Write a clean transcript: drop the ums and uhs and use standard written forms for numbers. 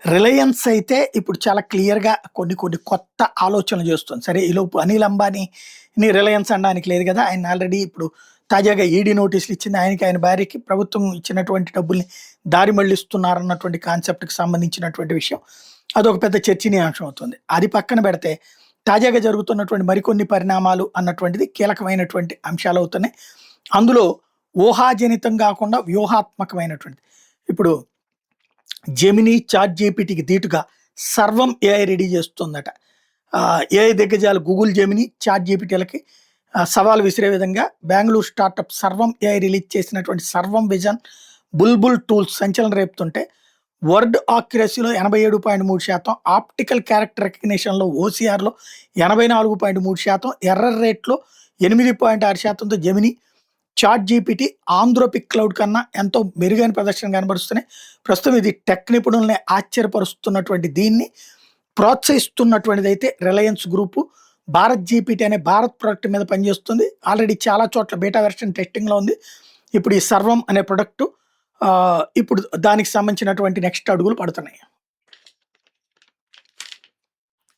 Reliance అయితే ఇప్పుడు చాలా క్లియర్‌గా కొన్ని కొత్త ఆలోచనలు చేస్తుంది. సరే ఈలోపు అనిల్ అంబానీని రిలయన్స్ అనడానికి లేదు గదా! ఆయన ఆల్రెడీ ఇప్పుడు తాజాగా ఈడీ నోటీసులు ఇచ్చింది. ఆయనకి, ఆయన భార్యకి ప్రభుత్వం ఇచ్చినటువంటి డబ్బుల్ని దారి మళ్లిస్తున్నారన్నటువంటి కాన్సెప్ట్‌కి సంబంధించినటువంటి విషయం. అదొక పెద్ద చర్చనీయాంశం అవుతుంది. అది పక్కన పెడితే తాజాగా జరుగుతున్నటువంటి మరికొన్ని పరిణామాలు అన్నటువంటిది కీలకమైనటువంటి అంశాలవుతున్నాయి. అందులో ఊహాజనితం గాకుండా వ్యూహాత్మకమైనటువంటిది. ఇప్పుడు జెమినీ, చాట్‌జీపీటీకి ధీటుగా సర్వం ఏఐ రెడీ చేస్తుందట. ఏఐ దిగ్గజాలు గూగుల్ జెమినీ, చాట్‌జీపీటీలకి సవాల్ విసిరే విధంగా బెంగుళూరు స్టార్టప్ సర్వం ఏఐ రిలీజ్ చేసినటువంటి సర్వం విజన్, బుల్బుల్ టూల్స్ సంచలనం రేపుతుంటే వర్డ్ ఆక్యురసీలో 87.3%, ఆప్టికల్ క్యారెక్టర్ రికగ్నిషన్‌లో ఓసీఆర్‌లో 84.3%, ఎర్రర్ రేట్‌లో 8.6%తో జెమినీ, చాట్‌జీపీటీ ఆంథ్రోపిక్ క్లౌడ్ కన్నా ఎంతో మెరుగైన ప్రదర్శన కనబరుస్తున్నాయి. ప్రస్తుతం ఇది టెక్ నిపుణుల్ని ఆశ్చర్యపరుస్తున్నటువంటి దీన్ని ప్రోత్సహిస్తున్నటువంటిదైతే రిలయన్స్ గ్రూపు. భారత్ జీపీటీ అనే భారత్ ప్రొడక్ట్ మీద పనిచేస్తుంది. ఆల్రెడీ చాలా చోట్ల బీటా వెర్షన్ టెస్టింగ్‌లో ఉంది. ఇప్పుడు ఈ సర్వం అనే ప్రొడక్టు ఇప్పుడు దానికి సంబంధించినటువంటి నెక్స్ట్ అడుగులు పడుతున్నాయి.